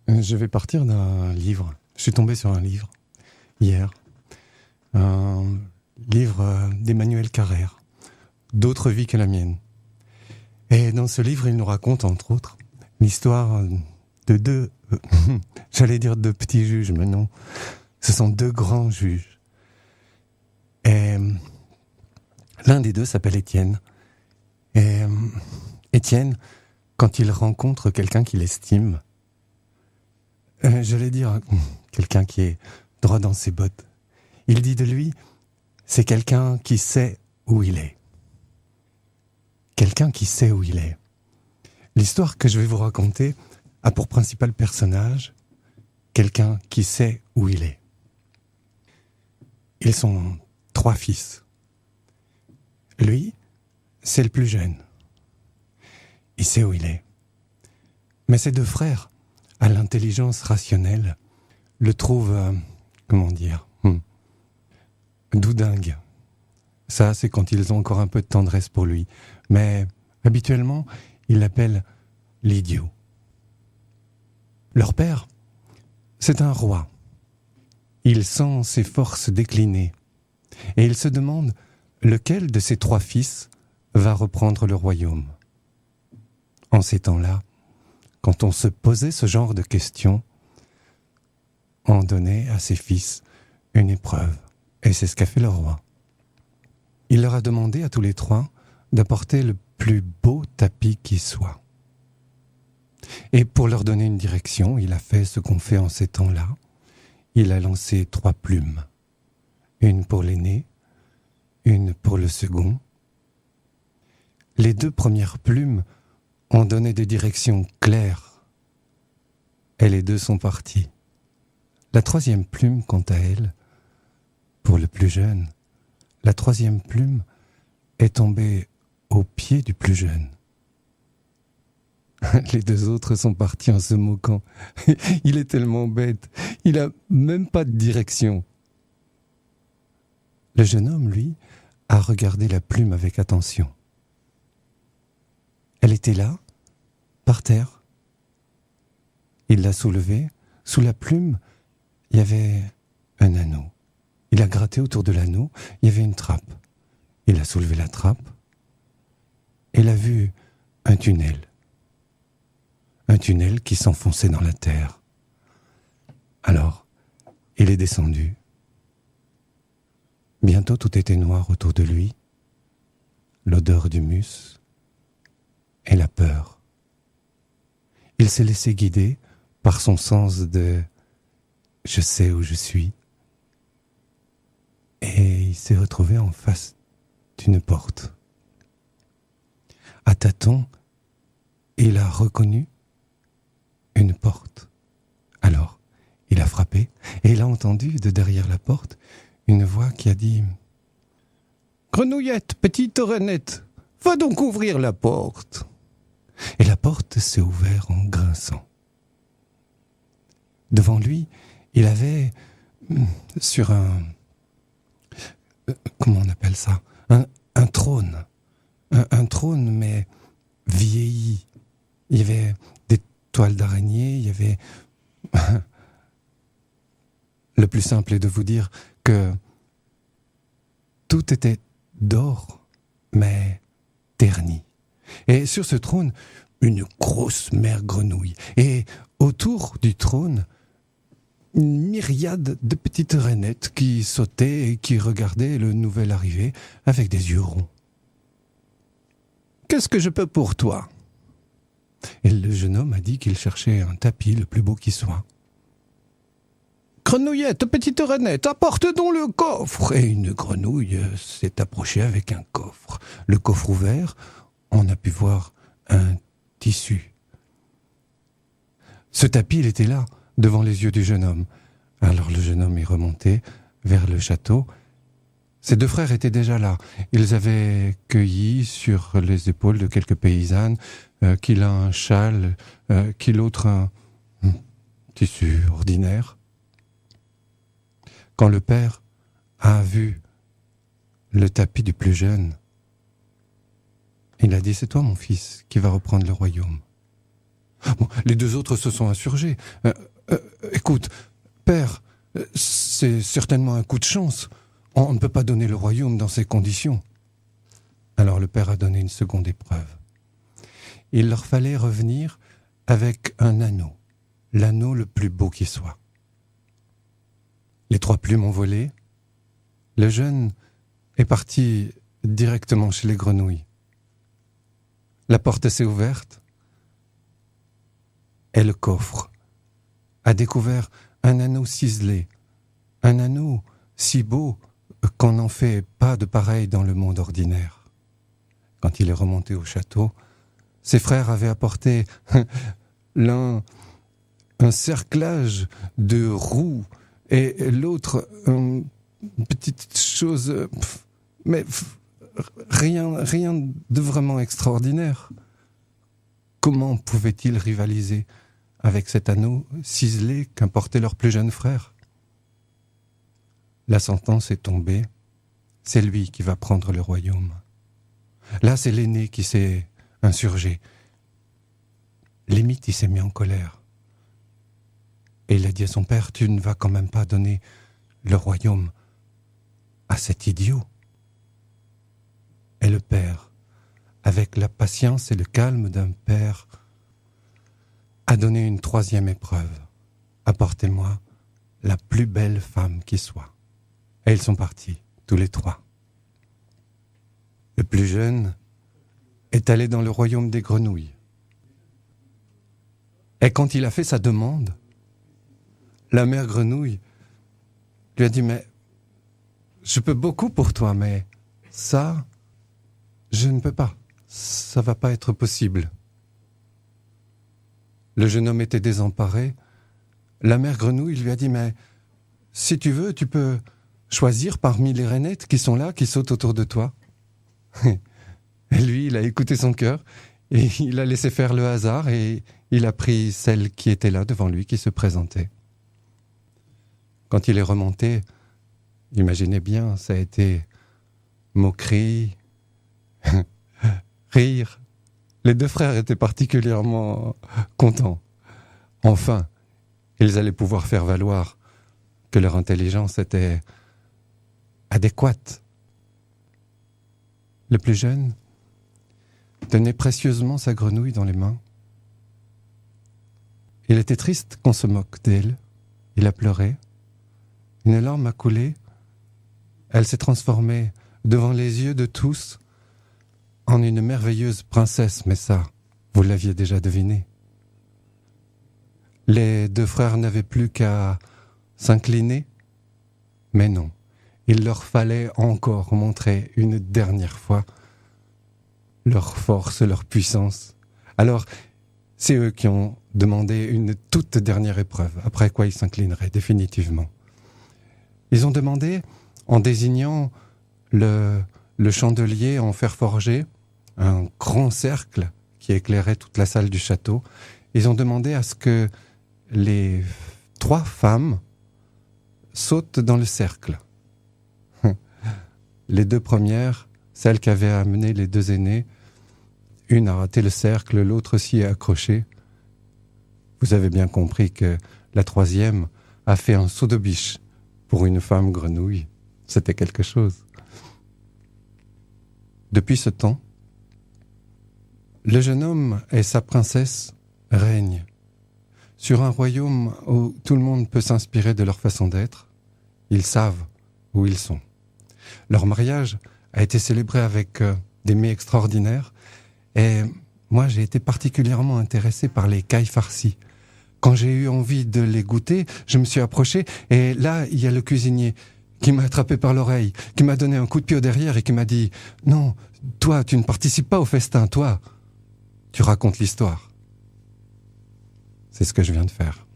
Je vais partir d'un livre. Je suis tombé sur un livre hier. Un livre d'Emmanuel Carrère, D'autres vies que la mienne. Et dans ce livre, il nous raconte, entre autres, l'histoire de deux, j'allais dire deux petits juges, mais non, ce sont deux grands juges. Et l'un des deux s'appelle Étienne. Et Étienne, quand il rencontre quelqu'un qu'il estime, j'allais dire quelqu'un qui est droit dans ses bottes, il dit de lui, c'est quelqu'un qui sait où il est. Quelqu'un qui sait où il est. L'histoire que je vais vous raconter a pour principal personnage quelqu'un qui sait où il est. Ils sont 3 fils. Lui, c'est le plus jeune. Il sait où il est. Mais ses 2 frères, à l'intelligence rationnelle, le trouvent, doudingue. Ça, c'est quand ils ont encore un peu de tendresse pour lui. Mais habituellement, ils l'appellent l'idiot. Leur père, c'est un roi. Il sent ses forces décliner. Et il se demande lequel de ses 3 fils va reprendre le royaume. En ces temps-là, quand on se posait ce genre de questions, on donnait à ses fils une épreuve. Et c'est ce qu'a fait le roi. Il leur a demandé à tous les 3 d'apporter le plus beau tapis qui soit. Et pour leur donner une direction, il a fait ce qu'on fait en ces temps-là. Il a lancé 3 plumes. Une pour l'aîné, une pour le second. Les 2 premières plumes ont donné des directions claires. Et les 2 sont partis. La 3e plume, quant à elle, pour le plus jeune, la 3e plume est tombée au pied du plus jeune. Les 2 autres sont partis en se moquant. Il est tellement bête, il a même pas de direction. Le jeune homme, lui, a regardé la plume avec attention. Elle était là, par terre. Il l'a soulevée. Sous la plume, il y avait un anneau. Il a gratté autour de l'anneau, il y avait une trappe. Il a soulevé la trappe. Il a vu un tunnel. Un tunnel qui s'enfonçait dans la terre. Alors, il est descendu. Bientôt, tout était noir autour de lui. L'odeur d'humus et la peur. Il s'est laissé guider par son sens de « je sais où je suis ». Et il s'est retrouvé en face d'une porte. À tâtons, il a reconnu une porte. Alors, il a frappé et il a entendu de derrière la porte une voix qui a dit « Grenouillette, petite renette, va donc ouvrir la porte !» Et la porte s'est ouverte en grinçant. Devant lui, il avait sur un... comment on appelle ça ? Un trône. Un trône, mais vieilli. Il y avait des toiles d'araignée, il y avait... Le plus simple est de vous dire que tout était d'or, mais terni. Et sur ce trône, une grosse mère grenouille. Et autour du trône, une myriade de petites rainettes qui sautaient et qui regardaient le nouvel arrivé avec des yeux ronds. « Qu'est-ce que je peux pour toi ?» Et le jeune homme a dit qu'il cherchait un tapis le plus beau qui soit. « Grenouillette, petite rainette, apporte donc le coffre !» Et une grenouille s'est approchée avec un coffre. Le coffre ouvert, on a pu voir un tissu. Ce tapis, il était là, devant les yeux du jeune homme. Alors le jeune homme est remonté vers le château. Ses 2 frères étaient déjà là. Ils avaient cueilli sur les épaules de quelques paysannes, qui l'un un châle, qui l'autre un tissu ordinaire. Quand le père a vu le tapis du plus jeune, il a dit « C'est toi, mon fils, qui va reprendre le royaume. » Bon, les deux autres se sont insurgés. Écoute, père, c'est certainement un coup de chance. On ne peut pas donner le royaume dans ces conditions. Alors le père a donné une seconde épreuve. Il leur fallait revenir avec un anneau, l'anneau le plus beau qui soit. Les 3 plumes ont volé. Le jeune est parti directement chez les grenouilles. La porte s'est ouverte et le coffre a découvert un anneau ciselé, un anneau si beau qu'on n'en fait pas de pareil dans le monde ordinaire. Quand il est remonté au château, ses frères avaient apporté l'un un cerclage de roues et l'autre une petite chose, mais rien de vraiment extraordinaire. Comment pouvaient-ils rivaliser avec cet anneau ciselé qu'importait leur plus jeune frère? La sentence est tombée, c'est lui qui va prendre le royaume. Là, c'est l'aîné qui s'est insurgé. Limite, il s'est mis en colère. Et il a dit à son père, tu ne vas quand même pas donner le royaume à cet idiot. Et le père, avec la patience et le calme d'un père, a donné une 3e épreuve. Apportez-moi la plus belle femme qui soit. Et ils sont partis, tous les 3. Le plus jeune est allé dans le royaume des grenouilles. Et quand il a fait sa demande, la mère grenouille lui a dit « Mais je peux beaucoup pour toi, mais ça, je ne peux pas. Ça va pas être possible. » Le jeune homme était désemparé. La mère grenouille lui a dit « Mais si tu veux, tu peux choisir parmi les rainettes qui sont là, qui sautent autour de toi. » Et lui, il a écouté son cœur et il a laissé faire le hasard et il a pris celle qui était là devant lui, qui se présentait. Quand il est remonté, imaginez bien, ça a été moquerie, rire. Les 2 frères étaient particulièrement contents. Enfin, ils allaient pouvoir faire valoir que leur intelligence était adéquate. Le plus jeune tenait précieusement sa grenouille dans les mains. Il était triste qu'on se moque d'elle. Il a pleuré. Une larme a coulé. Elle s'est transformée devant les yeux de tous en une merveilleuse princesse, mais ça, vous l'aviez déjà deviné. Les 2 frères n'avaient plus qu'à s'incliner, mais non, il leur fallait encore montrer une dernière fois leur force, leur puissance. Alors, c'est eux qui ont demandé une toute dernière épreuve, après quoi ils s'inclineraient définitivement. Ils ont demandé, en désignant le chandelier en fer forgé, un grand cercle qui éclairait toute la salle du château, ils ont demandé à ce que les 3 femmes sautent dans le cercle. Les 2 premières, celles qui avaient amené les 2 aînés, une a raté le cercle, l'autre s'y est accrochée. Vous avez bien compris que la 3e a fait un saut de biche pour une femme grenouille. C'était quelque chose. Depuis ce temps, le jeune homme et sa princesse règnent sur un royaume où tout le monde peut s'inspirer de leur façon d'être. Ils savent où ils sont. Leur mariage a été célébré avec des mets extraordinaires et moi j'ai été particulièrement intéressé par les cailles farcies. Quand j'ai eu envie de les goûter, je me suis approché et là il y a le cuisinier qui m'a attrapé par l'oreille, qui m'a donné un coup de pied au derrière et qui m'a dit « Non, toi tu ne participes pas au festin, toi, tu racontes l'histoire. » C'est ce que je viens de faire.